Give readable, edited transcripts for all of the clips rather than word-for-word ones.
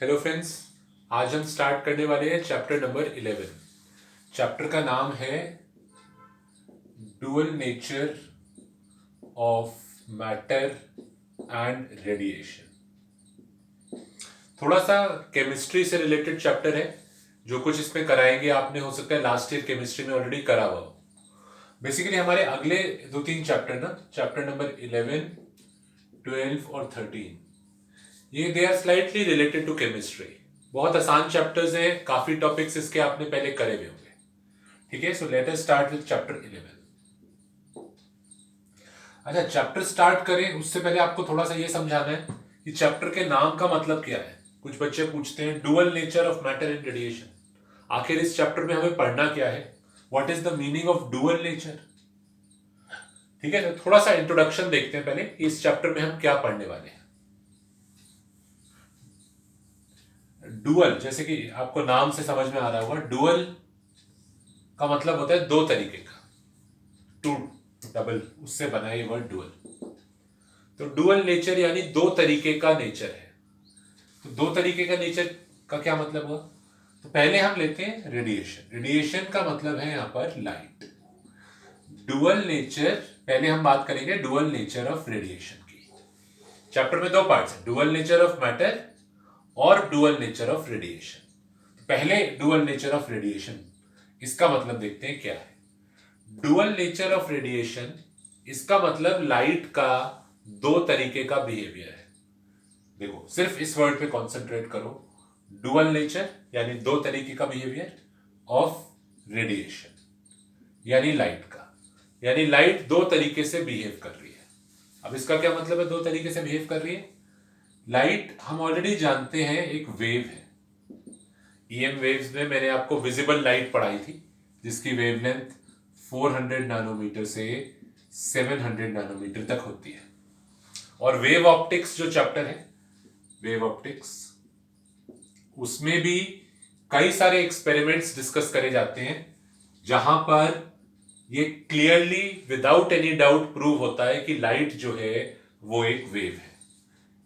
Hello friends. आज हम start करने वाले हैं चैप्टर नंबर 11। चैप्टर का नाम है dual nature of matter and radiation. थोड़ा सा केमिस्ट्री से रिलेटेड चैप्टर है। जो कुछ इसमें कराएंगे आपने हो सकता है लास्ट ईयर केमिस्ट्री में ऑलरेडी करा हुआ हो। बेसिकली हमारे अगले दो तीन चैप्टर ना, चैप्टर नंबर 11, 12 और 13, ये they are slightly related to chemistry. बहुत आसान चैप्टर्स हैं, काफी टॉपिक्स इसके आपने पहले करे हुए होंगे। ठीक है, so let us start with chapter 11। अच्छा, चैप्टर स्टार्ट करें उससे पहले आपको थोड़ा सा ये समझाना है कि चैप्टर के नाम का मतलब क्या है। कुछ बच्चे पूछते हैं dual nature of matter and radiation, आखिर इस चैप्टर में हमें पढ़ना क्या है, what is the meaning of dual nature. ठीक है, तो थोड़ा सा इंट्रोडक्शन देखते हैं पहले इस चैप्टर में हम क्या पढ़ने वाले हैं। डुअल, जैसे कि आपको नाम से समझ में आ रहा होगा, डुअल का मतलब होता है दो तरीके का, टू, डबल, उससे बना ये वर्ड डुअल। तो डुअल नेचर यानी दो तरीके का नेचर है। तो दो तरीके का नेचर का क्या मतलब हुआ? तो पहले हम लेते हैं रेडिएशन। रेडिएशन का मतलब है यहां पर लाइट। डुअल नेचर, पहले हम बात करेंगे डुअल नेचर ऑफ रेडिएशन की। चैप्टर में दो पार्ट्स हैं, डुअल नेचर ऑफ मैटर और डुअल नेचर ऑफ रेडिएशन। पहले डुअल नेचर ऑफ रेडिएशन, इसका मतलब देखते हैं क्या है। डुअल नेचर ऑफ रेडिएशन, इसका मतलब लाइट का दो तरीके का बिहेवियर है। देखो, सिर्फ इस वर्ड पे कॉन्सेंट्रेट करो, डुअल नेचर यानी दो तरीके का बिहेवियर ऑफ रेडिएशन यानी लाइट का, यानी लाइट दो तरीके से बिहेव कर रही है। अब इसका क्या मतलब है दो तरीके से बिहेव कर रही है? लाइट हम ऑलरेडी जानते हैं एक वेव है। ईएम वेव्स में मैंने आपको विजिबल लाइट पढ़ाई थी, जिसकी वेवलेंथ 400 नैनोमीटर से 700 नैनोमीटर तक होती है। और वेव ऑप्टिक्स जो चैप्टर है, वेव ऑप्टिक्स, उसमें भी कई सारे एक्सपेरिमेंट्स डिस्कस करे जाते हैं जहां पर ये clearly without any doubt prove होता है कि लाइट जो है वो एक वेव है।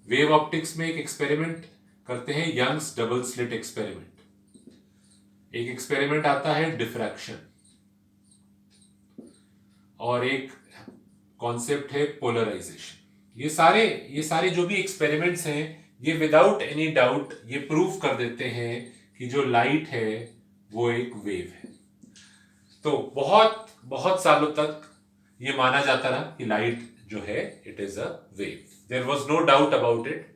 वेव ऑप्टिक्स में एक एक्सपेरिमेंट करते हैं, यंग्स डबल स्लिट एक्सपेरिमेंट। एक एक्सपेरिमेंट आता है डिफ्रैक्शन, और एक कॉन्सेप्ट है पोलराइजेशन। ये सारे जो भी एक्सपेरिमेंट्स हैं, ये विदाउट एनी डाउट ये प्रूव कर देते हैं कि जो लाइट है वो एक वेव है। तो बहुत बहुत सालों तक ये माना जाता रहा कि लाइट जो है it is a wave. There was no doubt about it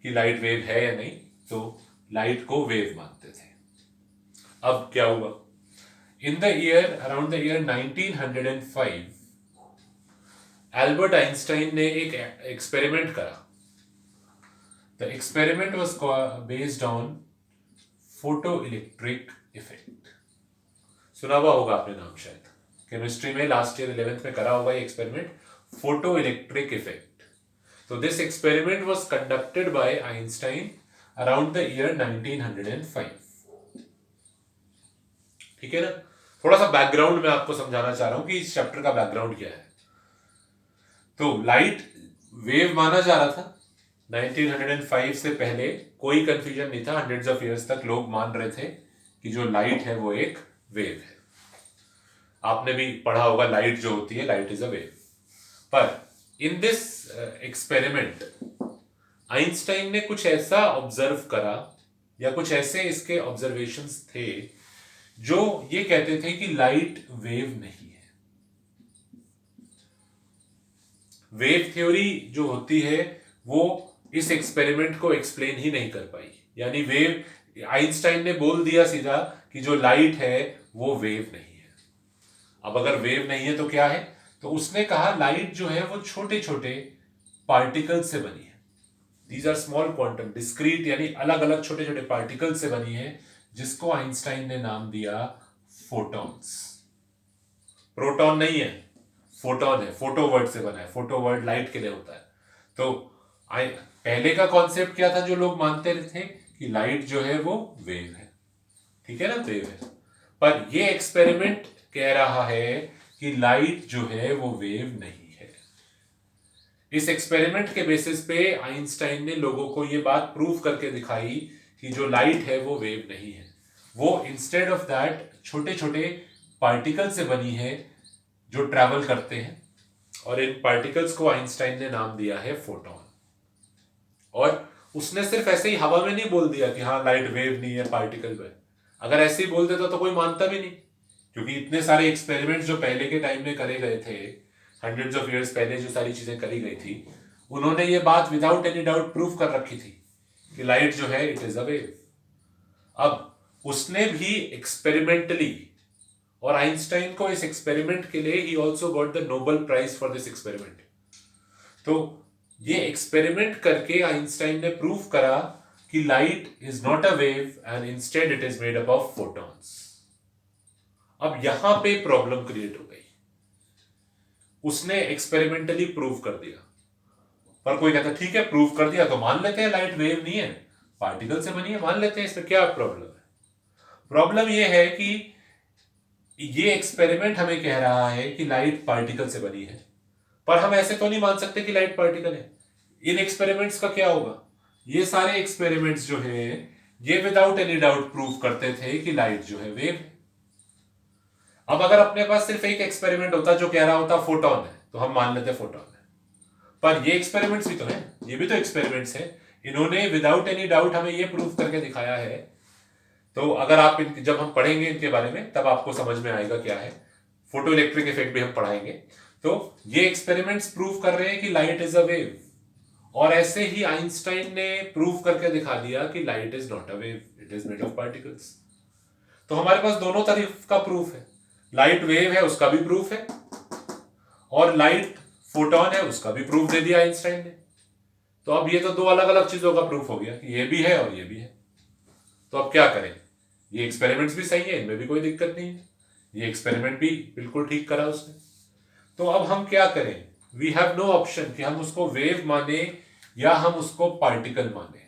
कि लाइट वेव है या नहीं, तो लाइट को वेव मानते थे। अब क्या हुआ? In the year around the year 1905 Albert Einstein ने एक एक्सपेरिमेंट करा। The experiment was based on photo electric effect. सुना हुआ होगा आपने नाम, शायद केमिस्ट्री में लास्ट ईयर 11th में करा होगा ये एक्सपेरिमेंट, फोटो इलेक्ट्रिक इफेक्ट। तो this experiment was conducted by Einstein around the year 1905। ठीक है ना? थोड़ा सा बैकग्राउंड मैं आपको समझाना चाह रहा हूं कि इस चैप्टर का बैकग्राउंड क्या है। तो लाइट वेव माना जा रहा था 1905 से पहले, कोई कंफ्यूजन नहीं था। हंड्रेड्स ऑफ इयर्स तक लोग मान रहे थे कि जो लाइट है वो एक वेव है। आपने भी पढ़ा होगा लाइट जो होती है, लाइट इज अ वेव। पर इन दिस एक्सपेरिमेंट आइंस्टाइन ने कुछ ऐसा ऑब्जर्व करा, या कुछ ऐसे इसके ऑब्जर्वेशंस थे जो ये कहते थे कि लाइट वेव नहीं है। वेव थ्योरी जो होती है वो इस एक्सपेरिमेंट को एक्सप्लेन ही नहीं कर पाई। यानी वेव, आइंस्टाइन ने बोल दिया सीधा कि जो लाइट है वो वेव नहीं है। अब अगर वेव नहीं है तो क्या है? तो उसने कहा लाइट जो है वो छोटे छोटे पार्टिकल से बनी है। These are small quantum discrete, यानी अलग अलग छोटे छोटे पार्टिकल से बनी है, जिसको आइंस्टाइन ने नाम दिया फोटॉन्स। प्रोटॉन नहीं है, फोटोन है। फोटो वर्ड से बना है, फोटो वर्ड लाइट के लिए होता है। तो पहले का कॉन्सेप्ट क्या था जो लोग मानते थे कि लाइट जो है वो वेव है। ठीक है ना, वेव है। पर ये एक्सपेरिमेंट कह रहा है कि लाइट जो है वो वेव नहीं है। इस एक्सपेरिमेंट के बेसिस पे आइंस्टाइन ने लोगों को ये बात प्रूव करके दिखाई कि जो लाइट है वो वेव नहीं है, वो इंस्टेड ऑफ दैट छोटे छोटे पार्टिकल से बनी है जो ट्रैवल करते हैं, और इन पार्टिकल्स को आइंस्टाइन ने नाम दिया है फोटॉन। और उसने सिर्फ ऐसे ही हवा में नहीं बोल दिया कि हाँ लाइट वेव नहीं है, पार्टिकल है। अगर ऐसे ही बोल देता तो कोई मानता भी नहीं, क्योंकि इतने सारे एक्सपेरिमेंट्स जो पहले के टाइम में करे गए थे, हंड्रेड्स ऑफ इयर्स पहले जो सारी चीजें करी गई थी, उन्होंने ये बात विदाउट एनी डाउट प्रूव कर रखी थी कि लाइट जो है इट इज अ वेव। अब उसने भी एक्सपेरिमेंटली, और आइंस्टाइन को इस एक्सपेरिमेंट के लिए he also got the Nobel prize for this experiment. तो ये एक्सपेरिमेंट करके आइंस्टाइन ने प्रूव करा कि light is not a wave and instead it is made up of photons. अब यहां पे प्रॉब्लम क्रिएट हो गई। उसने एक्सपेरिमेंटली प्रूव कर दिया, पर कोई कहता ठीक है प्रूव कर दिया तो मान लेते हैं लाइट वेव नहीं है, पार्टिकल से बनी है, मान लेते हैं, इसमें क्या प्रॉब्लम है। प्रॉब्लम यह है कि ये एक्सपेरिमेंट हमें कह रहा है कि लाइट पार्टिकल से बनी है, पर हम ऐसे तो नहीं मान सकते कि लाइट पार्टिकल है। इन एक्सपेरिमेंट्स का क्या होगा? ये सारे एक्सपेरिमेंट्स जो है ये विदाउट एनी डाउट प्रूव करते थे कि लाइट जो है वेव है। अब अगर अपने पास सिर्फ एक एक्सपेरिमेंट होता जो कह रहा होता फोटॉन है, तो हम मान लेते फोटॉन है, पर ये एक्सपेरिमेंट्स भी तो है, ये भी तो एक्सपेरिमेंट्स है। इन्होंने विदाउट एनी डाउट हमें ये प्रूव करके दिखाया है। तो अगर आप जब हम पढ़ेंगे इनके बारे में तब आपको समझ में आएगा क्या है। फोटो इलेक्ट्रिक इफेक्ट भी हम पढ़ाएंगे। तो ये एक्सपेरिमेंट्स प्रूव कर रहे हैं कि लाइट इज अ वेव, और ऐसे ही आइंस्टाइन ने प्रूव करके दिखा दिया कि light is not a wave, it is made of particles. तो हमारे पास दोनों तरफ का प्रूफ है। लाइट वेव है उसका भी प्रूफ है, और लाइट फोटॉन है उसका भी प्रूफ दे दिया आइंस्टाइन ने। तो अब ये तो दो अलग अलग चीजों का प्रूफ हो गया कि ये भी है और ये भी है। तो अब क्या करें? ये एक्सपेरिमेंट्स भी सही है, इनमें भी कोई दिक्कत नहीं है, ये एक्सपेरिमेंट भी बिल्कुल ठीक करा उसने। तो अब हम क्या करें? वी हैव नो ऑप्शन कि हम उसको वेव माने या हम उसको पार्टिकल माने।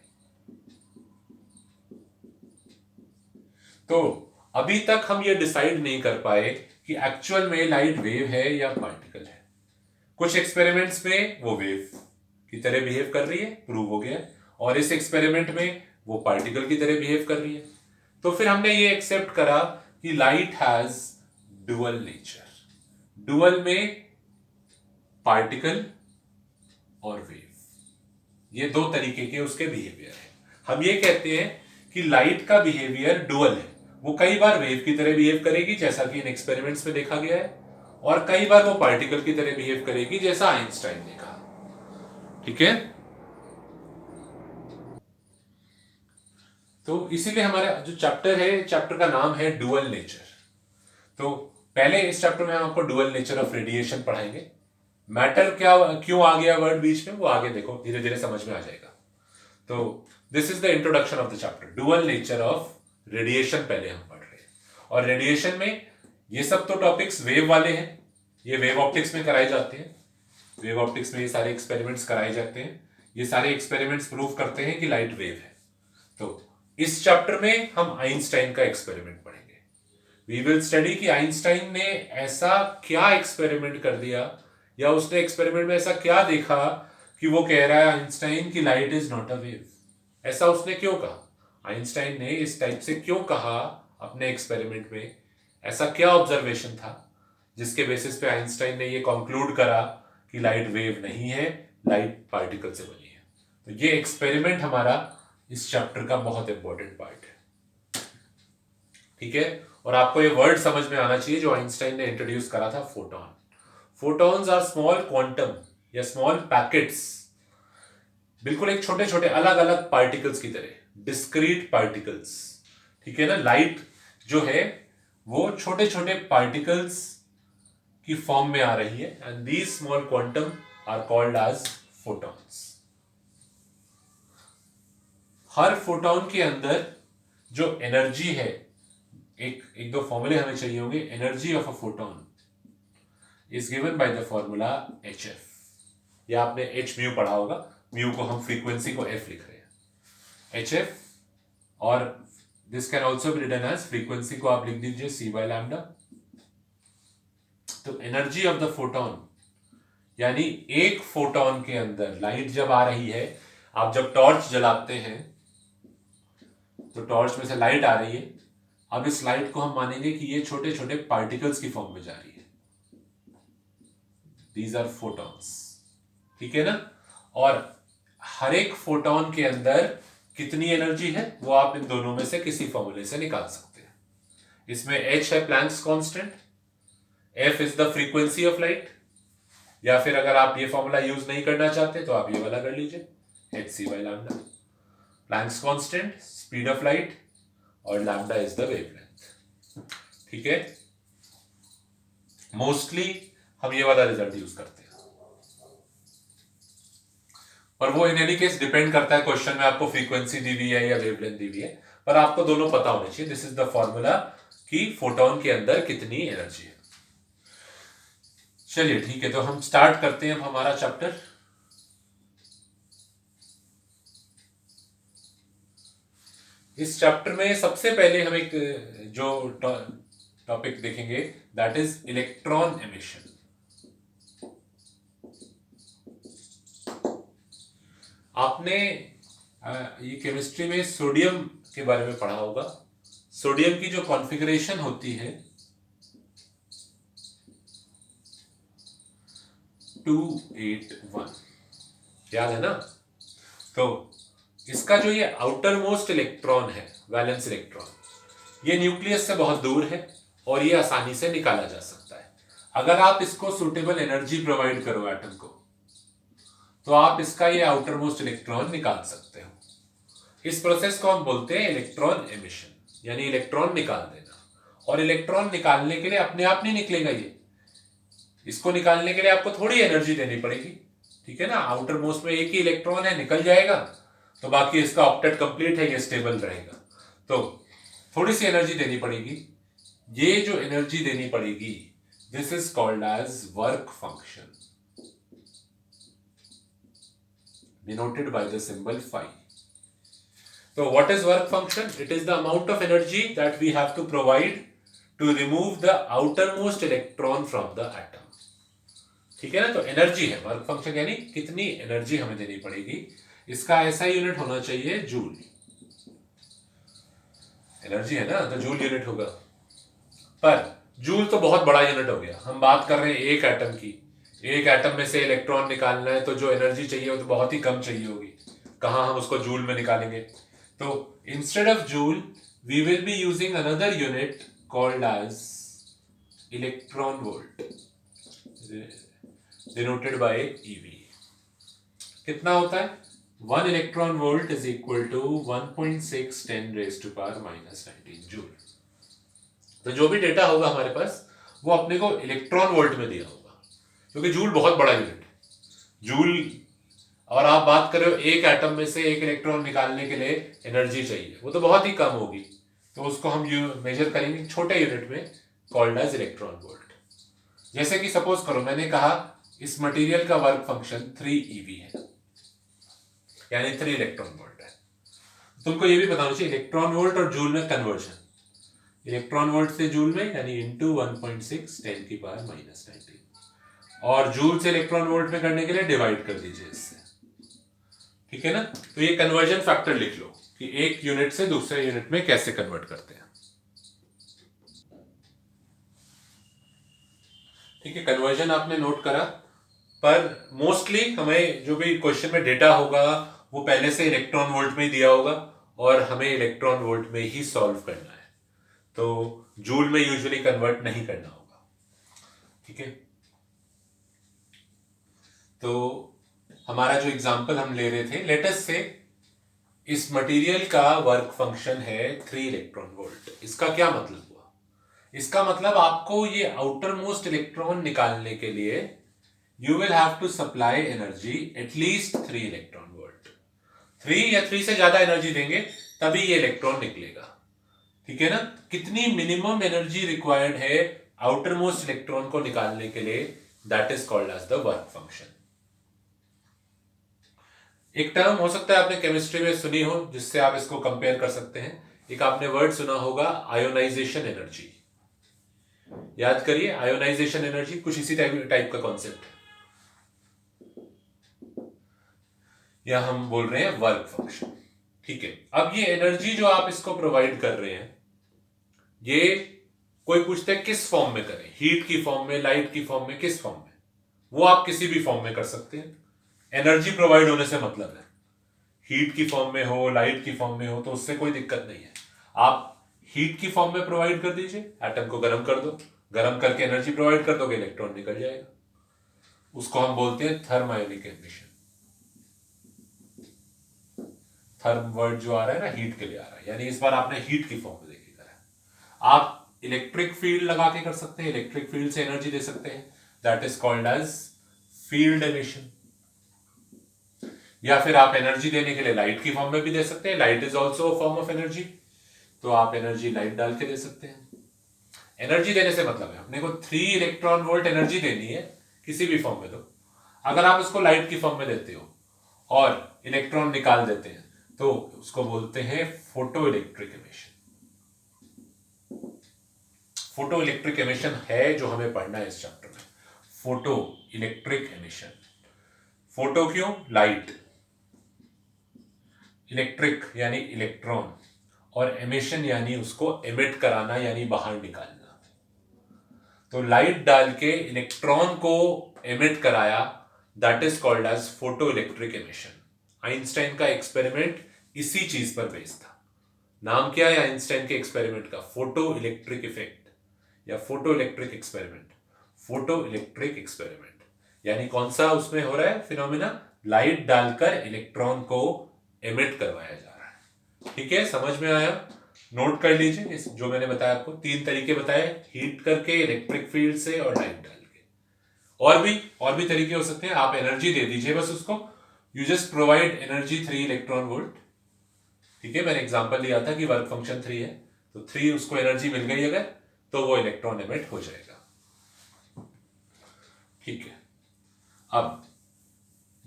तो अभी तक हम ये डिसाइड नहीं कर पाए कि एक्चुअल में लाइट वेव है या पार्टिकल है। कुछ एक्सपेरिमेंट्स में वो वेव की तरह बिहेव कर रही है, प्रूव हो गया, और इस एक्सपेरिमेंट में वो पार्टिकल की तरह बिहेव कर रही है। तो फिर हमने ये एक्सेप्ट करा कि light has dual nature. Dual में पार्टिकल और वेव, ये दो तरीके के उसके बिहेवियर है। हम ये कहते हैं कि लाइट का बिहेवियर डुअल है, वो कई बार वेव की तरह बिहेव करेगी जैसा कि इन एक्सपेरिमेंट्स में देखा गया है, और कई बार वो पार्टिकल की तरह बिहेव करेगी जैसा आइंस्टाइन ने कहा। ठीक है, तो इसीलिए हमारा जो चैप्टर है, चैप्टर का नाम है डुअल नेचर। तो पहले इस चैप्टर में हम आपको डुअल नेचर ऑफ रेडिएशन पढ़ाएंगे। मैटर क्या क्यों आ गया वर्ड बीच में, वो आगे देखो धीरे धीरे समझ में आ जाएगा। तो this is the introduction of the chapter, dual nature of radiation पहले हम पढ़ रहे हैं। और रेडिएशन में ये सब तो टॉपिक्स वेव वाले हैं, ये वेव ऑप्टिक्स में कराए जाते हैं। वेव ऑप्टिक्स में ये सारे एक्सपेरिमेंट्स कराए जाते हैं, ये सारे एक्सपेरिमेंट्स प्रूव करते हैं कि लाइट वेव है। तो इस चैप्टर में हम आइंस्टाइन का एक्सपेरिमेंट पढ़ेंगे। वी विल स्टडी कि आइंस्टाइन ने ऐसा क्या एक्सपेरिमेंट कर दिया, या उसने एक्सपेरिमेंट में ऐसा क्या देखा कि वो कह रहा है आइंस्टाइन की light is not a wave. ऐसा उसने क्यों कहा? आइंस्टाइन ने इस टाइप से क्यों कहा अपने एक्सपेरिमेंट में? ऐसा क्या ऑब्जर्वेशन था जिसके बेसिस पे आइंस्टाइन ने ये कंक्लूड करा कि लाइट वेव नहीं है, लाइट पार्टिकल से बनी है? तो ये एक्सपेरिमेंट हमारा इस चैप्टर का बहुत इंपॉर्टेंट पार्ट है। ठीक है, और आपको ये वर्ड समझ में आना चाहिए जो आइंस्टाइन ने इंट्रोड्यूस करा था, photon. Photons are small quantum या स्मॉल पैकेट्स, बिल्कुल एक छोटे छोटे अलग अलग पार्टिकल्स की तरह, डिस्क्रीट पार्टिकल्स। ठीक है ना, लाइट जो है वो छोटे छोटे पार्टिकल्स की फॉर्म में आ रही है, and these small quantum are called as photons. हर फोटॉन के अंदर जो एनर्जी है, एक दो फॉर्मूले हमें चाहिए होंगे। Energy of a photon is given by the formula HF, या आपने h म्यू पढ़ा होगा, म्यू को हम फ्रीक्वेंसी को f लिख रहे हैं, HF, और this can also be written as, frequency को आप लिख दीजिए c बाय लैम्डा। तो एनर्जी ऑफ द फोटॉन, यानी एक फोटॉन के अंदर लाइट जब आ रही है, आप जब टॉर्च जलाते हैं तो टॉर्च में से लाइट आ रही है। अब इस लाइट को हम मानेंगे कि ये छोटे छोटे पार्टिकल्स की फॉर्म में जा रही है। दीज आर फोटॉन्स, ठीक है ना। और हर एक फोटोन के अंदर कितनी एनर्जी है वो आप इन दोनों में से किसी फॉर्मूले से निकाल सकते हैं। इसमें h है Planck's constant, f is the frequency of light, या फिर अगर आप ये फॉर्मूला यूज नहीं करना चाहते तो आप ये वाला कर लीजिए, hc by lambda. Planck's constant, speed of light, और लैम्डा इज द वेवलेंथ, ठीक है। मोस्टली हम ये वाला रिजल्ट यूज करते हैं, और वो इन एनी केस डिपेंड करता है क्वेश्चन में आपको फ्रीक्वेंसी दी हुई है या वेवलेंथ दी हुई है, पर आपको दोनों पता होने चाहिए। दिस इज द फॉर्मूला कि फोटोन के अंदर कितनी एनर्जी है। चलिए ठीक है, तो हम स्टार्ट करते हैं अब हमारा चैप्टर। इस चैप्टर में सबसे पहले हम एक जो टॉपिक देखेंगे दैट इज इलेक्ट्रॉन एमिशन। आपने ये केमिस्ट्री में सोडियम के बारे में पढ़ा होगा। सोडियम की जो कॉन्फ़िगरेशन होती है 281, याद है ना। तो इसका जो ये आउटर मोस्ट इलेक्ट्रॉन है, वैलेंस इलेक्ट्रॉन, ये न्यूक्लियस से बहुत दूर है और ये आसानी से निकाला जा सकता है। अगर आप इसको सूटेबल एनर्जी प्रोवाइड करो एटम को, तो आप इसका ये आउटर मोस्ट इलेक्ट्रॉन निकाल सकते हो। इस प्रोसेस को हम बोलते हैं इलेक्ट्रॉन एमिशन, यानी इलेक्ट्रॉन निकाल देना। और इलेक्ट्रॉन निकालने के लिए अपने आप नहीं निकलेगा ये, इसको निकालने के लिए आपको थोड़ी एनर्जी देनी पड़ेगी, ठीक है ना। आउटर मोस्ट में एक ही इलेक्ट्रॉन है, निकल जाएगा तो बाकी इसका ऑक्टेट कंप्लीट है, ये स्टेबल रहेगा। तो थोड़ी सी एनर्जी देनी पड़ेगी। ये जो एनर्जी देनी पड़ेगी this is called as work function, denoted by the symbol phi. So what is work function? It is the amount of energy that we have to provide to remove the outermost electron from the atom. ठीक है ना। तो energy है work function, यानी कितनी energy हमें देनी पड़ेगी। इसका ऐसा यूनिट होना चाहिए जूल। एनर्जी है ना तो जूल यूनिट होगा, पर जूल तो बहुत बड़ा यूनिट हो गया। हम बात कर रहे हैं एक एटम की। एक एटम में से इलेक्ट्रॉन निकालना है तो जो एनर्जी चाहिए वो तो बहुत ही कम चाहिए होगी। कहाँ हम उसको जूल में निकालेंगे। तो instead of joule we will be using another unit called as electron volt, denoted by eV. कितना होता है? 1 electron volt is equal to 1.6 10⁻⁻⁻19 joule. तो जो भी डेटा होगा हमारे पास वो अपने को इलेक्ट्रॉन वोल्ट में दिया होगा, क्योंकि जूल बहुत बड़ा यूनिट है। जूल, और आप बात कर रहे हो एक एटम में से एक इलेक्ट्रॉन निकालने के लिए एनर्जी चाहिए, वो तो बहुत ही कम होगी। तो उसको हम मेजर करेंगे छोटे यूनिट में कॉल्ड एज इलेक्ट्रॉन वोल्ट। जैसे कि सपोज करो मैंने कहा इस मटेरियल का वर्क फंक्शन 3 eV है, यानी 3 इलेक्ट्रॉन वोल्ट है। तुमको ये भी बताना चाहिए इलेक्ट्रॉन वोल्ट और जूल में कन्वर्जन, इलेक्ट्रॉन वोल्ट से जूल में यानी इंटू 1.6 10⁻⁻19, और जूल से इलेक्ट्रॉन वोल्ट में करने के लिए डिवाइड कर दीजिए इससे, ठीक है ना। तो ये कन्वर्जन फैक्टर लिख लो कि एक यूनिट से दूसरे यूनिट में कैसे कन्वर्ट करते हैं, ठीक है। कन्वर्जन आपने नोट करा, पर मोस्टली हमें जो भी क्वेश्चन में डेटा होगा वो पहले से इलेक्ट्रॉन वोल्ट में ही दिया होगा और हमें इलेक्ट्रॉन वोल्ट में ही सॉल्व करना है। तो जूल में यूजुअली कन्वर्ट नहीं करना होगा, ठीक है। तो हमारा जो एग्जांपल हम ले रहे थे, लेटस से इस मटेरियल का वर्क फंक्शन है 3 इलेक्ट्रॉन वोल्ट। इसका क्या मतलब हुआ? इसका मतलब आपको ये आउटर मोस्ट इलेक्ट्रॉन निकालने के लिए you will have to supply energy at least 3 electron volt. 3 या 3 से ज्यादा एनर्जी देंगे तभी ये इलेक्ट्रॉन निकलेगा, ठीक है ना। कितनी मिनिमम एनर्जी रिक्वायर्ड है आउटर मोस्ट इलेक्ट्रॉन को निकालने के लिए, that is called as the work function. एक टर्म हो सकता है आपने केमिस्ट्री में सुनी हो जिससे आप इसको कंपेयर कर सकते हैं। एक आपने वर्ड सुना होगा आयोनाइजेशन एनर्जी। याद करिए, आयोनाइजेशन एनर्जी कुछ इसी टाइप का कॉन्सेप्ट है। या हम बोल रहे हैं वर्क फंक्शन, ठीक है, अब ये एनर्जी जो आप इसको प्रोवाइड कर रहे हैं, ये कोई पूछते हैं किस फॉर्म में करें, हीट की फॉर्म में, लाइट की फॉर्म में, किस फॉर्म में? वो आप किसी भी फॉर्म में कर सकते हैं। एनर्जी प्रोवाइड होने से मतलब है हीट की फॉर्म में हो, लाइट की फॉर्म में हो, तो उससे कोई दिक्कत नहीं है। आप हीट की फॉर्म में प्रोवाइड कर दीजिए, एटम को गर्म कर दो, गर्म करके एनर्जी प्रोवाइड कर दोगे, इलेक्ट्रॉन निकल जाएगा। उसको हम बोलते हैं थर्मोयोनिक एमिशन। थर्म वर्ड जो आ रहा है ना, हीट के लिए आ रहा है, यानी इस बार आपने हीट की फॉर्म में देखी करा। आप इलेक्ट्रिक फील्ड लगा के कर सकते हैं, इलेक्ट्रिक फील्ड से एनर्जी दे सकते हैं, that is called as field emission. या फिर आप एनर्जी देने के लिए लाइट की फॉर्म में भी दे सकते हैं, light is also a form of energy, तो आप एनर्जी लाइट डाल के दे सकते हैं। एनर्जी देने से मतलब है अपने को 3 इलेक्ट्रॉन वोल्ट एनर्जी देनी है, किसी भी फॉर्म में दो। अगर आप उसको लाइट की फॉर्म में देते हो और इलेक्ट्रॉन निकाल देते हैं, तो उसको बोलते हैं photo electric emission. Photo electric emission है जो हमें पढ़ना है इस चैप्टर में, फोटो इलेक्ट्रिक एमिशन। फोटो क्यों? लाइट, इलेक्ट्रिक यानी इलेक्ट्रॉन, और एमिशन यानी उसको एमिट कराना, यानी बाहर निकालना। तो लाइट डाल के इलेक्ट्रॉन को एमिट कराया, that is called as photoelectric emission. Einstein का एक्सपेरिमेंट इसी चीज पर बेस्ड था। नाम क्या है आइंस्टाइन के एक्सपेरिमेंट का? फोटो इलेक्ट्रिक इफेक्ट या photo electric experiment. Photo electric experiment यानी कौन सा उसमें हो रहा है फिनोमिना? लाइट डालकर इलेक्ट्रॉन को एमिट करवाया जा रहा है। ठीक है, समझ में आया? नोट कर लीजिए इस जो मैंने बताया आपको, 3 तरीके बताए, हीट करके, इलेक्ट्रिक फील्ड से और लाइट डाल के। और भी तरीके हो सकते हैं। आप एनर्जी दे दीजिए बस उसको, you just provide energy 3 electron volt. ठीक है, मैंने एग्जांपल लिया था कि वर्क फंक्शन 3 है, तो 3 उसको एनर्जी मिल गई अगर, तो वो इलेक्ट्रॉन एमिट हो जाएगा। ठीक है, अब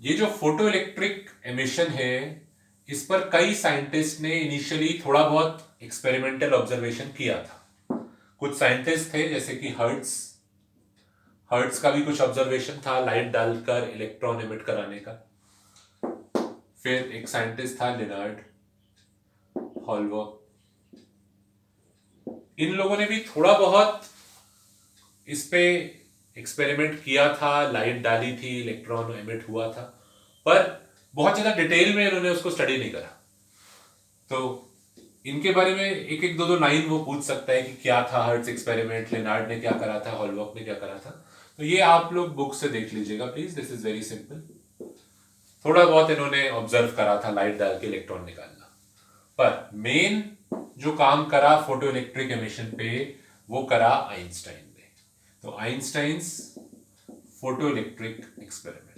ये जो फोटो इलेक्ट्रिक एमिशन है, इस पर कई साइंटिस्ट ने इनिशियली थोड़ा बहुत एक्सपेरिमेंटल ऑब्जर्वेशन किया था। कुछ साइंटिस्ट थे जैसे कि हर्ट्स का भी कुछ ऑब्जर्वेशन था लाइट डालकर इलेक्ट्रॉन एमिट कराने का। फिर एक साइंटिस्ट था लेनार्ड हॉलबर्ग। इन लोगों ने भी थोड़ा बहुत इस पे एक्सपेरिमेंट किया था, लाइट डाली थी, इलेक्ट्रॉन एमिट हुआ था, पर बहुत ज्यादा डिटेल में इन्होंने उसको स्टडी नहीं करा। तो इनके बारे में एक एक दो लाइन वो पूछ सकता है कि क्या था हर्ट्स एक्सपेरिमेंट, लेनार्ड ने क्या करा था, हॉलबर्ग ने क्या करा था। तो ये आप लोग बुक से देख लीजिएगा please, this is very simple. थोड़ा बहुत इन्होंने ऑब्जर्व करा था लाइट डाल के इलेक्ट्रॉन निकालना, पर मेन जो काम करा फोटो इलेक्ट्रिक एमिशन पे, वो करा आइंस्टाइन ने। तो आइंस्टाइंस फोटो इलेक्ट्रिक एक्सपेरिमेंट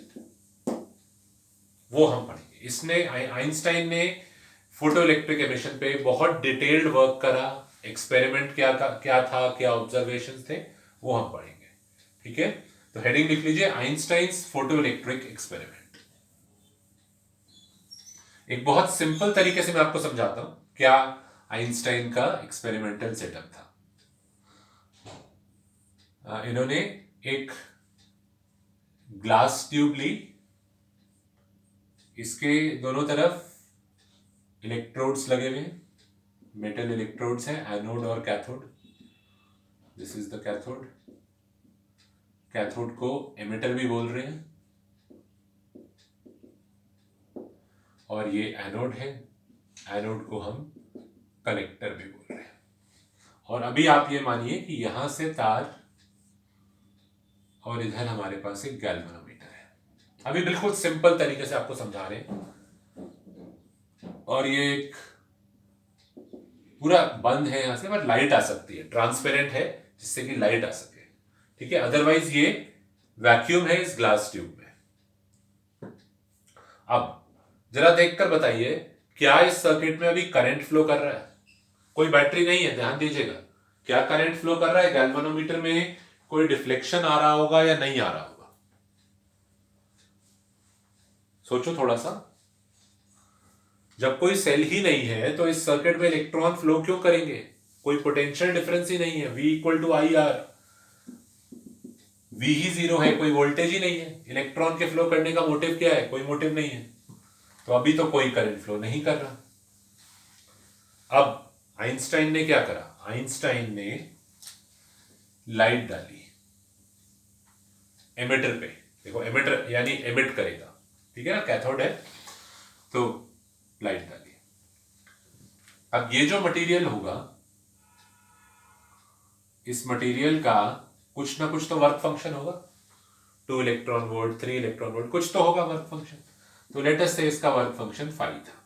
वो हम पढ़ेंगे। इसने आइंस्टाइन ने फोटो इलेक्ट्रिक एमिशन पे बहुत डिटेल्ड वर्क करा, एक्सपेरिमेंट क्या था, क्या ऑब्जर्वेशंस थे, वो हम पढ़ेंगे। ठीक है, तो हेडिंग लिख लीजिए, आइंस्टाइंस फोटो इलेक्ट्रिक एक्सपेरिमेंट। एक बहुत सिंपल तरीके से मैं आपको समझाता हूं क्या आइंस्टाइन का एक्सपेरिमेंटल सेटअप था। इन्होंने एक ग्लास ट्यूब ली, इसके दोनों तरफ इलेक्ट्रोड्स लगे हुए हैं, मेटल इलेक्ट्रोड्स हैं, एनोड और cathode. This is the cathode. Cathode को एमिटर भी बोल रहे हैं, और ये एनोड है, एनोड को हम कलेक्टर भी बोल रहे हैं। और अभी आप ये मानिए कि यहां से तार और इधर हमारे पास एक गैल्वेनोमीटर है। अभी बिल्कुल सिंपल तरीके से आपको समझा रहे हैं, और ये एक पूरा बंद है यहां से, पर लाइट आ सकती है, ट्रांसपेरेंट है जिससे कि लाइट आ सके। ठीक है, अदरवाइज ये वैक्यूम है इस ग्लास ट्यूब में। अब जरा देखकर बताइए, क्या इस सर्किट में अभी करंट फ्लो कर रहा है? कोई बैटरी नहीं है, ध्यान दीजिएगा। क्या करंट फ्लो कर रहा है? गैल्वेनोमीटर में कोई डिफ्लेक्शन आ रहा होगा या नहीं आ रहा होगा? सोचो थोड़ा सा। जब कोई सेल ही नहीं है तो इस सर्किट में इलेक्ट्रॉन फ्लो क्यों करेंगे? कोई पोटेंशियल डिफरेंस ही नहीं है, V equal to I R, V ही 0 है, कोई वोल्टेज ही नहीं है। इलेक्ट्रॉन के फ्लो करने का मोटिव क्या है? कोई मोटिव नहीं है, तो अभी तो कोई करंट फ्लो नहीं कर रहा। अब आइंस्टाइन ने क्या करा, आइंस्टाइन ने लाइट डाली एमिटर पे। देखो एमिटर यानी एमिट करेगा, ठीक है ना, कैथोड है तो लाइट डाली। अब ये जो मटेरियल होगा, इस मटेरियल का कुछ ना कुछ तो वर्क फंक्शन होगा, 2 इलेक्ट्रॉन वोल्ट 3 इलेक्ट्रॉन वोल्ट कुछ तो होगा वर्क फंक्शन। तो लेट अस से इसका वर्क फंक्शन 5 था।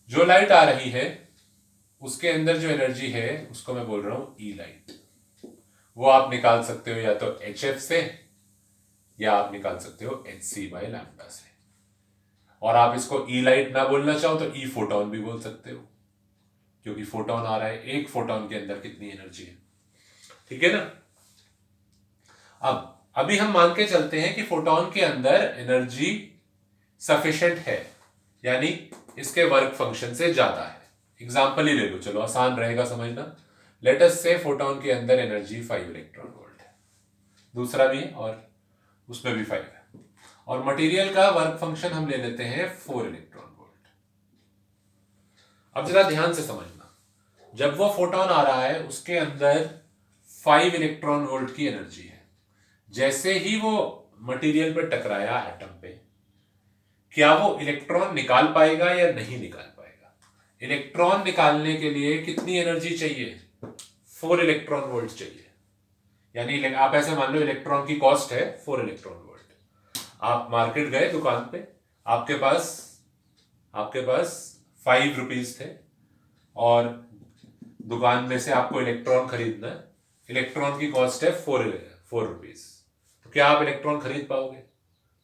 जो लाइट आ रही है उसके अंदर जो एनर्जी है उसको मैं बोल रहा हूं ई लाइट। वो आप निकाल सकते हो या तो एच एफ से या आप निकाल सकते हो एच सी बाय लैम्डा से। और आप इसको ई लाइट ना बोलना चाहो तो ई फोटोन भी बोल सकते हो, क्योंकि फोटोन आ रहा है, एक फोटोन के अंदर कितनी एनर्जी है, ठीक है ना। अब अभी हम मान के चलते हैं कि फोटोन के अंदर एनर्जी सफिशिएंट है, यानी इसके वर्क फंक्शन से ज्यादा है। एग्जांपल ही ले लो, चलो आसान रहेगा समझना। लेट अस से फोटोन के अंदर एनर्जी 5 इलेक्ट्रॉन वोल्ट है, दूसरा भी है और उसमें भी 5 है, और मटेरियल का वर्क फंक्शन हम ले लेते हैं 4 इलेक्ट्रॉन वोल्ट। अब जरा ध्यान से समझना, जब वो फोटोन आ रहा है उसके अंदर 5 इलेक्ट्रॉन वोल्ट की एनर्जी है। जैसे ही वो मटेरियल पे टकराया एटम पे, क्या वो इलेक्ट्रॉन निकाल पाएगा या नहीं निकाल पाएगा। इलेक्ट्रॉन निकालने के लिए कितनी एनर्जी चाहिए, 4 इलेक्ट्रॉन वोल्ट चाहिए। यानी आप ऐसे मान लो इलेक्ट्रॉन की कॉस्ट है 4 इलेक्ट्रॉन वोल्ट। आप मार्केट गए दुकान पे, आपके पास 5 रुपीज थे और दुकान में से आपको इलेक्ट्रॉन खरीदना है। इलेक्ट्रॉन की कॉस्ट है 4 रुपीज। तो क्या आप इलेक्ट्रॉन खरीद पाओगे?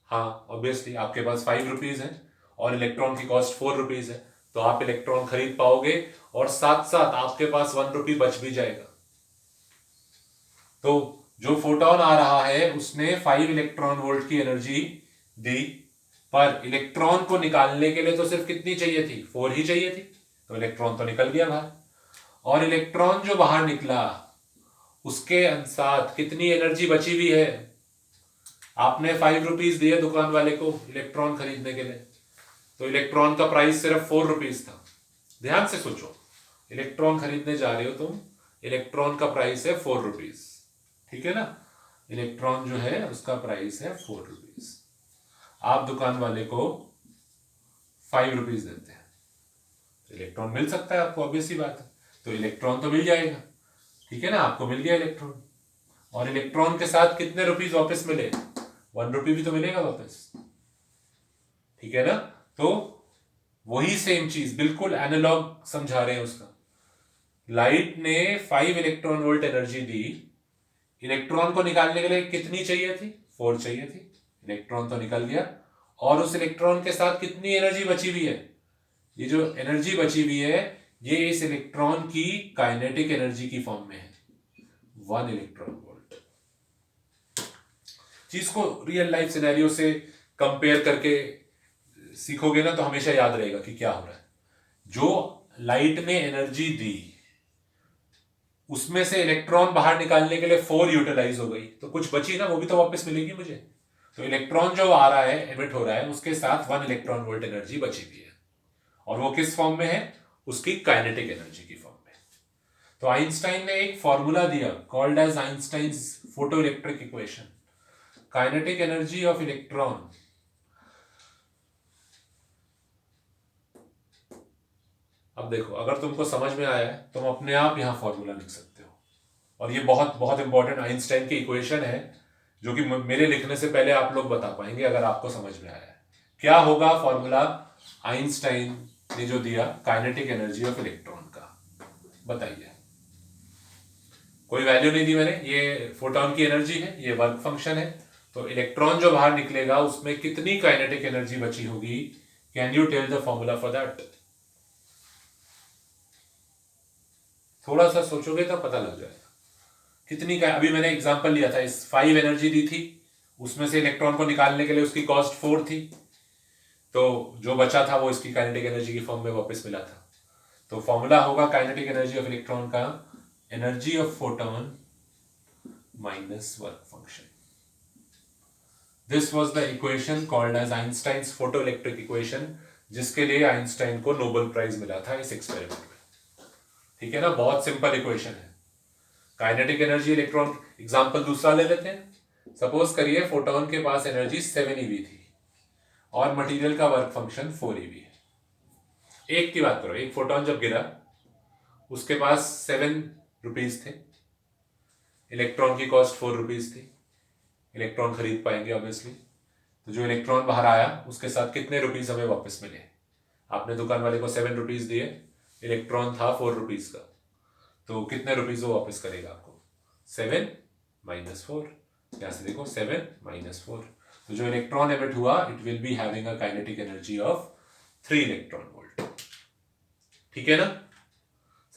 हाँ ऑब्वियसली, आपके पास 5 रुपीज है और इलेक्ट्रॉन की कॉस्ट 4 रुपीज है, तो आप इलेक्ट्रॉन खरीद पाओगे और साथ साथ आपके पास 1 रुपी बच भी जाएगा। तो जो फोटोन आ रहा है उसने 5 इलेक्ट्रॉन वोल्ट की एनर्जी दी, पर इलेक्ट्रॉन को निकालने के लिए तो सिर्फ कितनी चाहिए थी, 4 ही चाहिए थी। तो इलेक्ट्रॉन तो निकल गया बाहर, और इलेक्ट्रॉन जो बाहर निकला उसके साथ कितनी एनर्जी बची हुई है। आपने 5 रुपीज दिए दुकान वाले को इलेक्ट्रॉन खरीदने के लिए, तो इलेक्ट्रॉन का प्राइस सिर्फ 4 रुपीज था। ध्यान से सोचो, इलेक्ट्रॉन खरीदने जा रहे हो तुम, इलेक्ट्रॉन का प्राइस है 4 रुपीज, ठीक है ना। इलेक्ट्रॉन जो है उसका प्राइस है 4 रुपीज। आप दुकान वाले को 5 रुपीज देते हैं, तो इलेक्ट्रॉन मिल सकता है आपको, ऑब्वियस ही बात है। तो इलेक्ट्रॉन तो मिल जाएगा, ठीक है ना, आपको मिल गया इलेक्ट्रॉन। और इलेक्ट्रॉन के साथ कितने रुपीज वापस मिले, 1 रुपी भी तो मिलेगा वापस, ठीक है ना। तो वही सेम चीज, बिल्कुल एनालॉग समझा रहे हैं उसका। लाइट ने 5 इलेक्ट्रॉन वोल्ट एनर्जी दी, इलेक्ट्रॉन को निकालने के लिए कितनी चाहिए थी, 4 चाहिए थी। इलेक्ट्रॉन तो निकल गया, और उस इलेक्ट्रॉन के साथ कितनी एनर्जी बची हुई है, ये जो एनर्जी बची हुई है ये इस इलेक्ट्रॉन की काइनेटिक एनर्जी की फॉर्म में है, 1 इलेक्ट्रॉन वोल्ट। चीज को रियल लाइफ सिनेरियो से कंपेयर करके सीखोगे ना तो हमेशा याद रहेगा कि क्या हो रहा है। जो लाइट ने एनर्जी दी उसमें से इलेक्ट्रॉन बाहर निकालने के लिए 4 यूटिलाइज हो गई, तो कुछ बची ना, वो भी तो वापस मिलेगी मुझे। तो इलेक्ट्रॉन जो आ रहा है, एमिट हो रहा है, उसके साथ 1 इलेक्ट्रॉन वोल्ट एनर्जी बची हुई है, और वो किस फॉर्म में है, उसकी काइनेटिक एनर्जी की फॉर्म में। तो आइंस्टाइन ने एक फॉर्मूला दिया called as Einstein's photoelectric equation, kinetic energy of electron. अब देखो, अगर तुमको समझ में आया है तुम अपने आप यहां फॉर्मूला लिख सकते हो, और ये बहुत बहुत इंपॉर्टेंट आइंस्टाइन की इक्वेशन है, जो कि मेरे लिखने से पहले आप लोग बता पाएंगे अगर आपको समझ में आया है। क्या होगा फॉर्मूला आइंस्टाइन ने जो दिया काइनेटिक एनर्जी ऑफ इलेक्ट्रॉन का, बताइए। कोई वैल्यू नहीं दी मैंने, ये फोटोन की एनर्जी है, ये वर्क फंक्शन है, तो इलेक्ट्रॉन जो बाहर निकलेगा उसमें कितनी काइनेटिक एनर्जी बची होगी, can you tell the formula for that. थोड़ा सा सोचोगे तो पता लग जाएगा कितनी का। अभी मैंने एग्जांपल लिया था, इस 5 एनर्जी दी थी, उसमें से इलेक्ट्रॉन को निकालने के लिए उसकी कॉस्ट 4 थी, तो जो बचा था वो इसकी काइनेटिक एनर्जी की फॉर्म में वापस मिला था। तो फॉर्मूला होगा काइनेटिक एनर्जी ऑफ इलेक्ट्रॉन का, energy of photon minus work function. This was the equation called as Einstein's photoelectric equation, जिसके लिए आइंस्टाइन को नोबेल प्राइज मिला था इस एक्सपेरिमेंट में। ठीक है ना, बहुत सिंपल इक्वेशन है। काइनेटिक एनर्जी इलेक्ट्रॉन, एग्जांपल दूसरा ले लेते हैं। सपोज करिए फोटोन के पास एनर्जी 7 eV थी और मटेरियल का वर्क फंक्शन 4 eV है। एक की बात करो, एक फोटोन जब गिरा उसके पास 7 रुपीज थे, इलेक्ट्रॉन की कॉस्ट 4 रुपीज थी। इलेक्ट्रॉन खरीद पाएंगे ऑब्वियसली। तो जो इलेक्ट्रॉन बाहर आया उसके साथ कितने रुपीज हमें वापस मिले? आपने दुकान वाले को 7 रुपीज दिए, इलेक्ट्रॉन था 4 रुपीज का, तो कितने रुपीज वो वापस करेगा आपको? 7 माइनस 4। यहां से देखो 7 माइनस 4, तो जो इलेक्ट्रॉन एमिट हुआ it will be having a kinetic energy of 3 electron volt. ठीक है ना,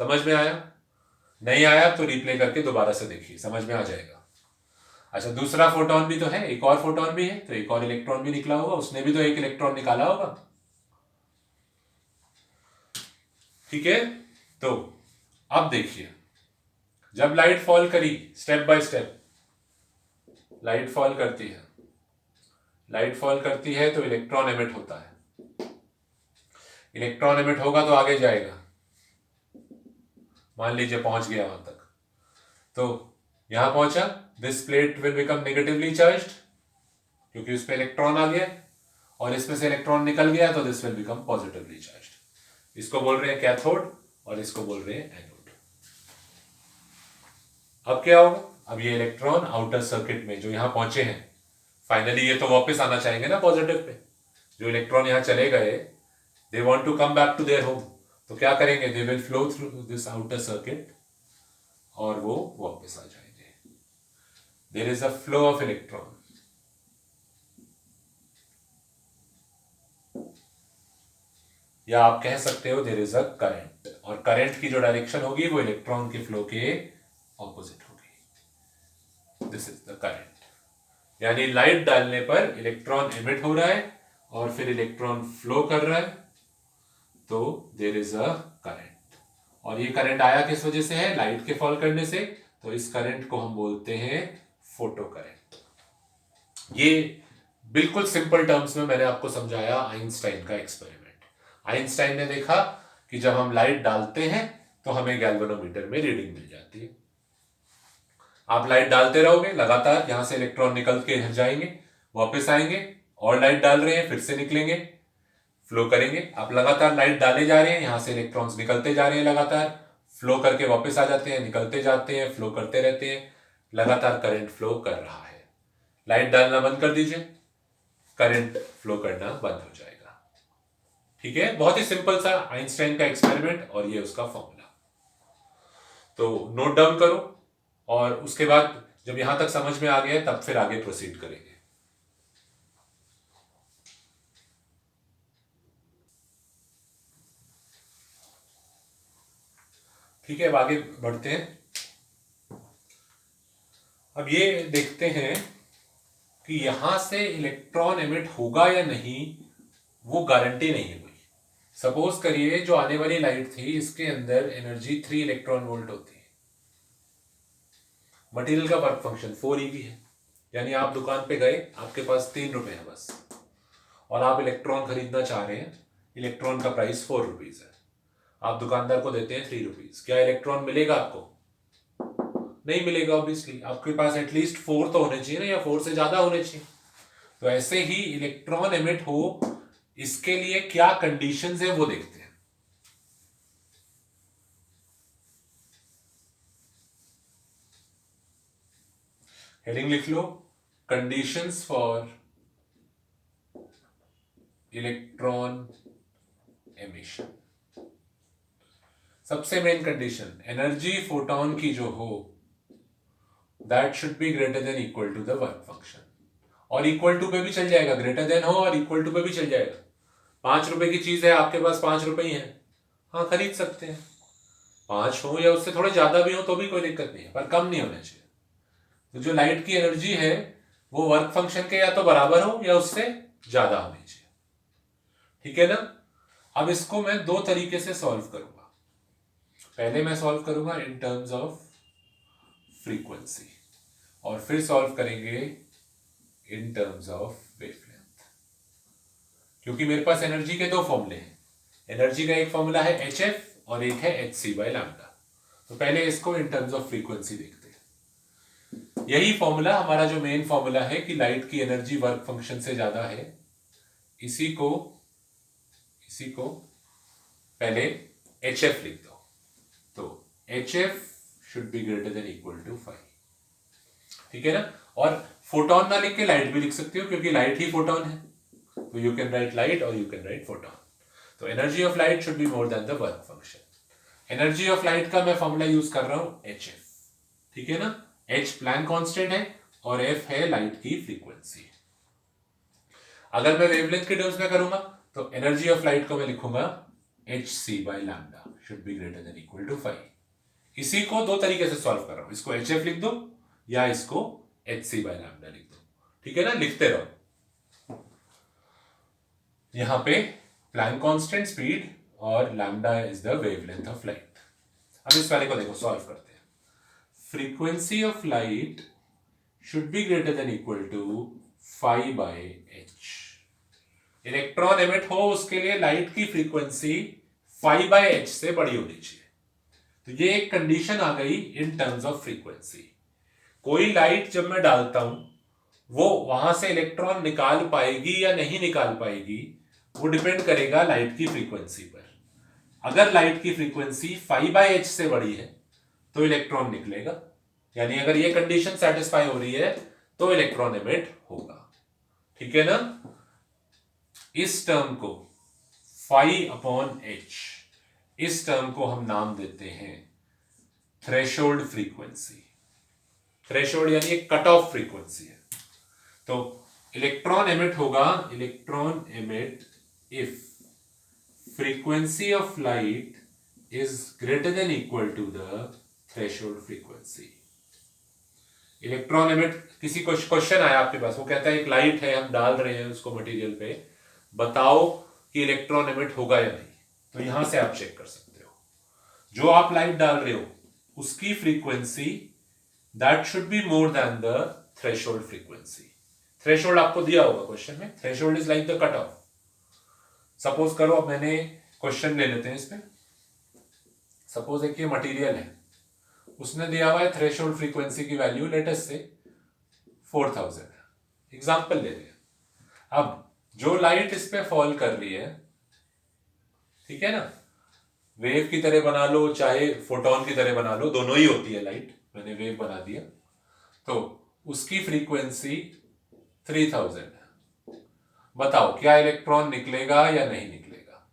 समझ में आया? नहीं आया तो रिप्ले करके दोबारा से देखिए, समझ में आ जाएगा। अच्छा, दूसरा फोटोन भी तो है, एक और फोटोन भी है, तो एक और इलेक्ट्रॉन भी निकला होगा, उसने भी तो एक इलेक्ट्रॉन निकाला होगा। ठीक है, तो अब देखिए, जब लाइट फॉल करी, step by step light fall करती है, लाइट फॉल करती है तो इलेक्ट्रॉन एमिट होता है। इलेक्ट्रॉन एमिट होगा तो आगे जाएगा, मान लीजिए पहुंच गया वहां तक, तो यहां पहुंचा, this plate will become negatively charged क्योंकि उस पर इलेक्ट्रॉन आ गया, और इसमें से इलेक्ट्रॉन निकल गया तो this will become positively charged. इसको बोल रहे हैं कैथोड और इसको बोल रहे हैं एनोड। अब क्या होगा? अब ये इलेक्ट्रॉन आउटर सर्किट में जो यहां पहुंचे हैं, फाइनली ये तो वापस आना चाहेंगे ना पॉजिटिव पे। जो इलेक्ट्रॉन यहां चले गए, they want to come back to their home, तो क्या करेंगे? They will flow through this outer circuit और वो वापस आ जाएंगे। There is a flow of electron. या आप कह सकते हो देयर इज अ करंट, और करंट की जो डायरेक्शन होगी वो इलेक्ट्रॉन के फ्लो के ऑपोजिट होगी। This is the current. यानी लाइट डालने पर इलेक्ट्रॉन एमिट हो रहा है और फिर इलेक्ट्रॉन फ्लो कर रहा है, तो देयर इज अ करंट। और ये करंट आया किस वजह से है? लाइट के फॉल करने से। तो इस करंट को हम बोलते हैं फोटो करंट। ये बिल्कुल सिंपल टर्म्स में मैंने आपको समझाया आइंस्टाइन का एक्सपेरिमेंट। आइंस्टाइन ने देखा कि जब हम लाइट डालते हैं तो हमें गैल्वेनोमीटर में रीडिंग मिल जाती है। आप लाइट डालते रहोगे लगातार, यहां से इलेक्ट्रॉन निकल के जाएंगे, वापस आएंगे, और लाइट डाल रहे हैं, फिर से निकलेंगे, फ्लो करेंगे। आप लगातार लाइट डाले जा रहे हैं, यहां से इलेक्ट्रॉन्स निकलते जा रहे हैं, लगातार फ्लो करके वापस आ जाते हैं, निकलते जाते हैं, फ्लो करते रहते हैं, लगातार करंट फ्लो कर रहा है। लाइट डालना बंद कर दीजिए, करंट फ्लो करना बंद हो जाएगा। ठीक है, बहुत ही सिंपल सा आइंस्टाइन का एक्सपेरिमेंट और ये उसका फॉर्मूला। तो नोट डाउन करो, और उसके बाद जब यहां तक समझ में आ गया तब फिर आगे प्रोसीड करेंगे। ठीक है, अब आगे बढ़ते हैं। अब ये देखते हैं कि यहां से इलेक्ट्रॉन एमिट होगा या नहीं, वो गारंटी नहीं है कोई। सपोज करिए जो आने वाली लाइट थी इसके अंदर एनर्जी 3 इलेक्ट्रॉन वोल्ट होती है, मटेरियल का वर्क फंक्शन 4 eV है, यानी आप दुकान पे गए, आपके पास 3 रुपए है बस, और आप इलेक्ट्रॉन खरीदना चाह रहे हैं, इलेक्ट्रॉन का प्राइस 4 रुपीज है, आप दुकानदार को देते हैं 3 रुपीज। क्या इलेक्ट्रॉन मिलेगा आपको? नहीं मिलेगा ऑब्वियसली। आपके पास एटलीस्ट 4 तो होने चाहिए ना, या 4 से ज्यादा होने चाहिए। तो ऐसे ही इलेक्ट्रॉन एमिट हो, इसके लिए क्या कंडीशंस है वो देखते हैं। हेडिंग लिख लो, कंडीशंस फॉर इलेक्ट्रॉन एमिशन। सबसे मेन कंडीशन, एनर्जी फोटोन की जो हो that should be greater than equal to the work function. और इक्वल टू पे भी चल जाएगा, ग्रेटर देन हो और इक्वल टू पे भी चल जाएगा। 5 रुपए की चीज है, आपके पास 5 रुपए ही है, हाँ खरीद सकते हैं। 5 हो या उससे थोड़े ज्यादा भी हो तो भी कोई दिक्कत नहीं है, पर कम नहीं होना चाहिए। तो जो लाइट की एनर्जी है वो वर्क फंक्शन के या तो बराबर हो या उससे ज्यादा होनी चाहिए। ठीक है ना। अब इसको मैं दो तरीके से सॉल्व करूंगा। पहले मैं सॉल्व करूंगा इन टर्म्स ऑफ फ्रीक्वेंसी, और फिर सॉल्व करेंगे इन टर्म्स ऑफ वेवलेंथ। क्योंकि मेरे पास एनर्जी के दो फॉर्मूले हैं। एनर्जी का एक फॉर्मूला है HF और एक है hc/λ। तो पहले इसको इन टर्म्स ऑफ फ्रीक्वेंसी देखते हैं। यही फॉर्मूला हमारा जो मेन फॉर्मूला है कि लाइट की एनर्जी वर्क फंक्शन से ज्यादा है, इसी को पहले HF लिख दो। तो HF should be greater than equal to 5, ठीक है ना। और फोटोन ना लिख के लाइट भी लिख सकते हो, क्योंकि लाइट ही फोटोन है। तो यू कैन राइट लाइट और यू कैन राइट फोटोन। तो energy of light should be more than the work function. Energy of light का मैं फॉर्मूला यूज कर रहा हूं HF, ठीक है ना। H प्लैंक कांस्टेंट है और F है लाइट की फ्रीक्वेंसी। अगर मैं वेवलेंथ के टर्म्स में करूंगा तो एनर्जी ऑफ लाइट को मैं लिखूंगा hc/λ should be greater than equal to 5। इसी को दो तरीके से सॉल्व कर रहा हूं, इसको HF लिख दो या इसको hc/λ लिख दो, ठीक है ना। लिखते रहो। यहां पे प्लैंक कांस्टेंट स्पीड और lambda is the wavelength of light. अब इस वाले को देखो, सॉल्व करते हैं। Frequency of light should be greater than equal to 5/h। Electron emit हो उसके लिए लाइट की फ्रीक्वेंसी 5/h से बड़ी होनी चाहिए। तो ये एक कंडीशन आ गई इन टर्म्स ऑफ फ्रीक्वेंसी। कोई लाइट जब मैं डालता हूं वो वहां से इलेक्ट्रॉन निकाल पाएगी या नहीं निकाल पाएगी, वो डिपेंड करेगा लाइट की फ्रीक्वेंसी पर। अगर लाइट की फ्रीक्वेंसी 5/h से बड़ी है तो इलेक्ट्रॉन निकलेगा, यानी अगर ये कंडीशन सेटिस्फाई हो रही है तो इलेक्ट्रॉन एमिट होगा, ठीक है ना। इस टर्म को 5/h, इस टर्म को हम नाम देते हैं थ्रेशोल्ड फ्रीक्वेंसी। थ्रेशोल्ड यानी एक कट ऑफ फ्रीक्वेंसी है। तो इलेक्ट्रॉन एमिट होगा, electron emit if frequency of light is greater than equal to the threshold frequency. Electron emit, किसी को क्वेश्चन आया आपके पास, वो कहता है एक लाइट है, हम डाल रहे हैं उसको मटेरियल पे, बताओ कि इलेक्ट्रॉन एमिट होगा या नहीं। तो यहां से आप चेक कर सकते हो, जो आप लाइट डाल रहे हो उसकी frequency that should be more than the threshold frequency. Threshold आपको दिया होगा क्वेश्चन में, threshold is like the cut off. Suppose करो, अब मैंने क्वेश्चन ले लेते हैं इसमें। सपोज एक ये मटेरियल है, उसने दिया हुआ है थ्रेशोल्ड फ्रीक्वेंसी की वैल्यू लेटेस्ट से 4000, एग्जांपल ले रहे हैं। अब जो लाइट इस पे फॉल कर रही है, ठीक है ना, वेव की तरह बना लो चाहे फोटोन की तरह बना लो, दोनों ही होती है लाइट, मैंने वेव बना दिया, तो उसकी फ्रीक्वेंसी 3000 है। बताओ क्या इलेक्ट्रॉन निकलेगा या नहीं निकलेगा?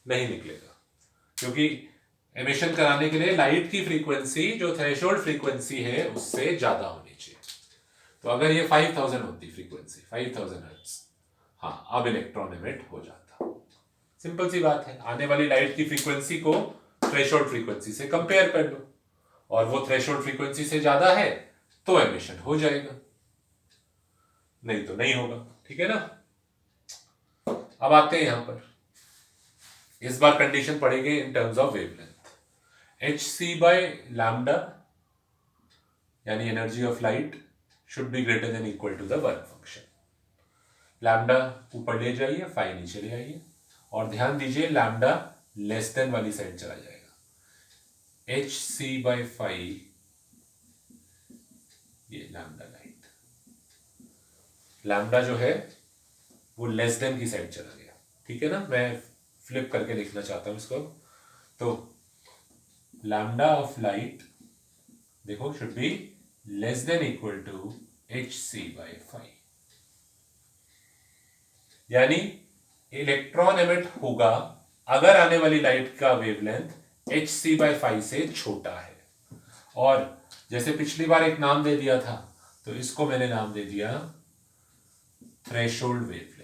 नहीं निकलेगा, क्योंकि एमिशन कराने के लिए लाइट की फ्रीक्वेंसी जो थ्रेशोल्ड फ्रीक्वेंसी है उससे ज्यादा होनी चाहिए। तो अगर ये 5000 होती फ्रीक्वेंसी, 5000 हर्ट्ज, हाँ, अब इलेक्ट्रॉन एमिट हो जाता। सिंपल सी बात है, आने वाली लाइट की फ्रीक्वेंसी को थ्रेशोल्ड फ्रीक्वेंसी से कंपेयर कर लो, और वो थ्रेशोल्ड फ्रीक्वेंसी से ज्यादा है तो एमिशन हो जाएगा, नहीं तो नहीं होगा, ठीक है ना। अब आते हैं यहां पर, इस बार कंडीशन पड़ेगी in terms of wavelength. hc/λ यानी energy of light should be greater than equal to the work function. Lambda ऊपर ले जाइए, 5 नीचे ले आइए, और ध्यान दीजिए लैम्डा लेस देन वाली साइड चला जाएगा। hc/5 ये लैम्डा लाइट, लैम्डा जो है वो लेस देन की साइड चला गया, ठीक है ना। मैं फ्लिप करके लिखना चाहता हूं इसको। तो लैम्डा ऑफ लाइट देखो should be less than equal to hc/5, यानी इलेक्ट्रॉन एमिट होगा अगर आने वाली लाइट का वेवलेंथ hc/5 से छोटा है। और जैसे पिछली बार एक नाम दे दिया था, तो इसको मैंने नाम दे दिया थ्रेशोल्ड वेवलेंथ।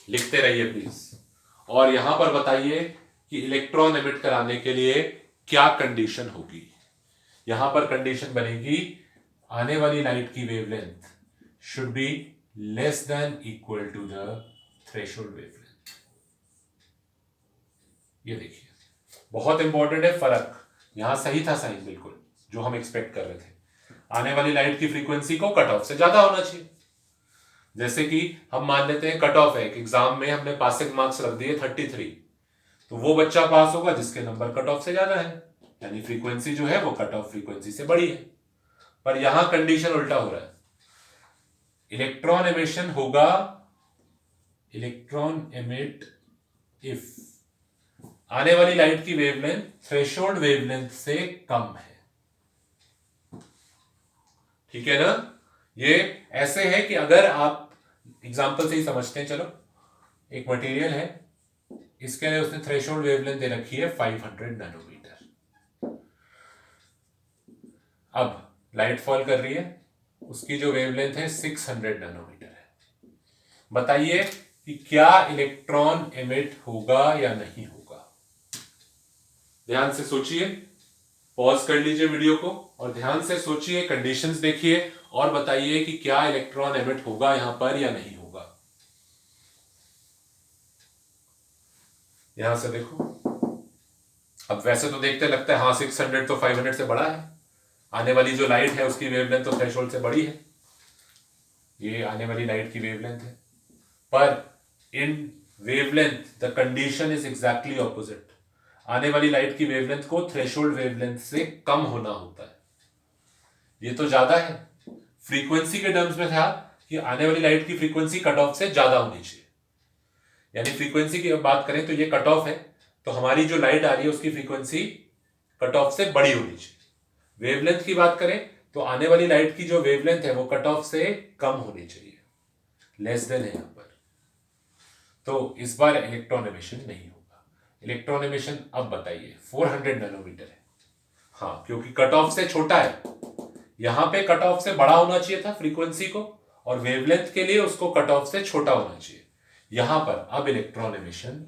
लिखते रहिए प्लीज, और यहां पर बताइए कि इलेक्ट्रॉन एमिट कराने के लिए क्या कंडीशन होगी। यहां पर कंडीशन बनेगी, आने वाली लाइट की wavelength should be less than equal to the threshold wavelength. ये देखिए, बहुत इंपॉर्टेंट है फर्क। यहां सही था साइन बिल्कुल, जो हम एक्सपेक्ट कर रहे थे। आने वाली लाइट की फ्रीक्वेंसी को कट ऑफ से ज्यादा होना चाहिए। जैसे कि हम मान लेते हैं कट ऑफ है, एग्जाम में हमने पासिंग मार्क्स रख दिए 33, तो वो बच्चा पास होगा जिसके नंबर कट ऑफ से ज्यादा है, यानी फ्रीक्वेंसी जो है वो कट ऑफ फ्रीक्वेंसी से बड़ी है। पर यहां कंडीशन उल्टा हो रहा है, इलेक्ट्रॉन एमिशन होगा, इलेक्ट्रॉन एमिट इफ आने वाली लाइट की वेवलेंथ थ्रेशोल्ड वेवलेंथ से कम है। ठीक है ना? ये ऐसे है कि अगर आप एग्जांपल से ही समझते हैं, चलो एक मटेरियल है, इसके लिए उसने थ्रेशोल्ड वेवलेंथ दे रखी है 500 नैनोमीटर। अब लाइट फॉल कर रही है, उसकी जो वेवलेंथ है 600 नैनोमीटर है। बताइए कि क्या इलेक्ट्रॉन एमिट होगा या नहीं होगा? ध्यान से सोचिए, पॉज कर लीजिए वीडियो को और ध्यान से सोचिए, कंडीशंस देखिए और बताइए कि क्या इलेक्ट्रॉन एमिट होगा यहां पर या नहीं होगा। यहां से देखो, अब वैसे तो देखते लगता है हाँ 600 तो 500 से बड़ा है, आने वाली जो लाइट है उसकी वेवलेंथ तो थ्रेशोल्ड से बड़ी है, ये आने वाली लाइट की वेवलेंथ है। पर इन wavelength the condition is exactly opposite, आने वाली लाइट की वेवलेंथ को थ्रेशोल्ड वेवलेंथ से कम होना होता है, ये तो ज्यादा है। फ्रीक्वेंसी के टर्म्स में था कि आने वाली लाइट की फ्रीक्वेंसी कट ऑफ से ज्यादा होनी चाहिए, यानी फ्रीक्वेंसी की बात करें तो ये कट ऑफ है, तो हमारी जो लाइट आ रही है उसकी फ्रीक्वेंसी कट ऑफ से बड़ी होनी चाहिए। वेवलेंथ की बात करें तो आने वाली लाइट की जो वेवलेंथ है वो कट ऑफ से कम होनी चाहिए, लेस देन है यहां पर। तो इस बार इलेक्ट्रॉन एमिशन नहीं होगा। इलेक्ट्रॉन एमिशन अब बताइए 400 नैनोमीटर है, हाँ क्योंकि कट ऑफ से छोटा है, यहां पे कट ऑफ से बड़ा होना चाहिए था फ्रीक्वेंसी को, और वेवलेंथ के लिए उसको कट ऑफ से छोटा होना चाहिए। यहां पर अब इलेक्ट्रॉन एमिशन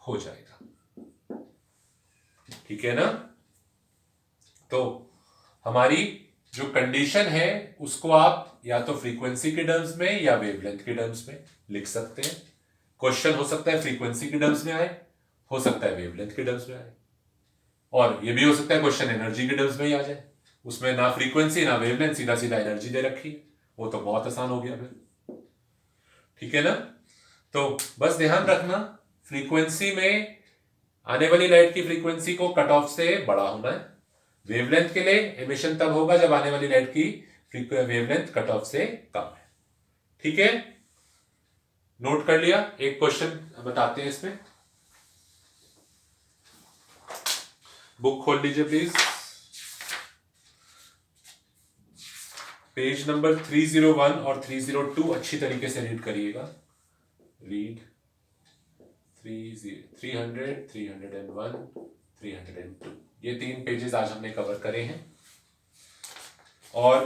हो जाएगा। ठीक है ना? तो हमारी जो कंडीशन है उसको आप या तो फ्रीक्वेंसी के टर्म्स में या वेवलेंथ के टर्म्स में लिख सकते हैं। क्वेश्चन हो सकता है फ्रीक्वेंसी के टर्म्स में आए, हो सकता है वेवलेंथ के टर्म्स में आए, और ये भी हो सकता है क्वेश्चन एनर्जी के टर्म्स में ही आ जाए, उसमें ना फ्रीक्वेंसी ना वेवलेंथ, सीधा सीधा एनर्जी दे रखी है, वो तो बहुत आसान हो गया फिर। ठीक है ना? तो बस ध्यान रखना, फ्रीक्वेंसी में आने वाली लाइट की फ्रीक्वेंसी को कट ऑफ से बड़ा होना है, वेवलेंथ के लिए एमिशन तब होगा जब आने वाली लाइट की वेवलेंथ कट ऑफ से कम है। ठीक है, नोट कर लिया? एक क्वेश्चन बताते हैं इसमें, बुक खोल लीजिए प्लीज, पेज नंबर 301 और 302 अच्छी तरीके से रीड करिएगा। रीड 300, 301, 302, ये 3 पेजेस आज हमने कवर करे हैं। और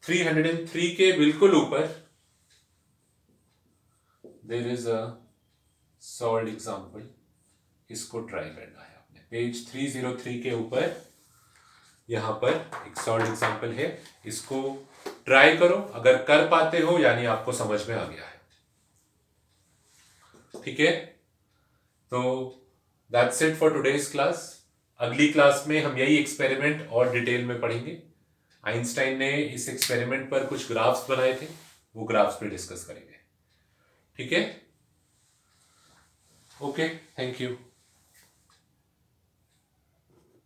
303 के बिल्कुल ऊपर there is a solved example, इसको ट्राई करना है आपने। पेज 303 के ऊपर यहां पर एक सॉल्व्ड एग्जांपल है, इसको ट्राई करो, अगर कर पाते हो यानी आपको समझ में आ गया है। ठीक है, तो that's it for today's class. अगली क्लास में हम यही एक्सपेरिमेंट और डिटेल में पढ़ेंगे। आइंस्टाइन ने इस एक्सपेरिमेंट पर कुछ ग्राफ्स बनाए थे, वो ग्राफ्स पे डिस्कस करेंगे। ठीक है, ओके, थैंक यू।